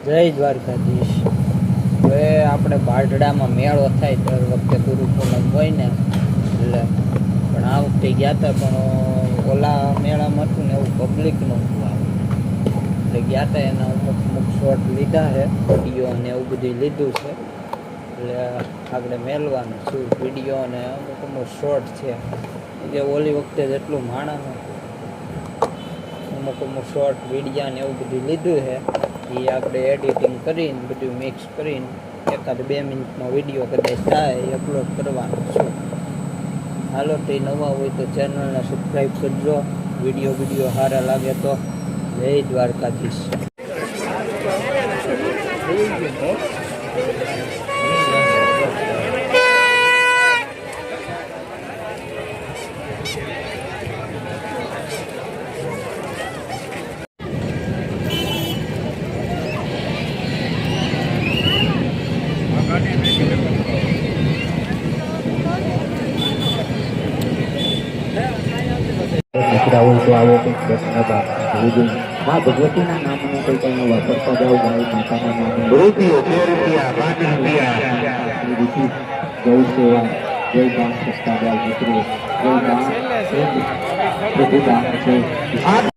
જય દ્વારકાધીશ। હવે આપણે બારડામાં મેળો થાય દર વખતે ગુરુ પૂનમ હોય ને એટલે પણ આ વખતે ગયા હતા પણ ઓલા મેળામાં હતું ને એવું પબ્લિક નહોતું આવે એટલે ગયા હતા એના અમુક શોર્ટ લીધા છે, વિડીયો ને એવું બધું લીધું છે એટલે આપણે મેળવાનું શું વિડીયો અને અમુક શોર્ટ છે કે ઓલી વખતે જેટલું માણસ અમુક શોર્ટ વિડીયા ને એવું બધું લીધું છે એ આપણે એડિટિંગ કરીને બધું મિક્સ કરીને એકાદ 2 મિનિટનો વિડીયો કદાચ થાય એ અપલોડ કરવાનો છું। હાલો તે નવા હોય તો ચેનલને સબસ્ક્રાઈબ કરજો, વિડીયો સારા લાગે તો। જય દ્વારકાધીશ। હોય તો આવો કંઈક પ્રશ્ન માં ભગવતીના નામનો કોઈ કઈ વાપરતા જાઓ, ગાય માતાના નામે રૂપિયો 2 રૂપિયા 5 રૂપિયા ગૌ સેવા જય દાન સસ્તા મિત્રો જય દાન પ્રભુ દાન છે।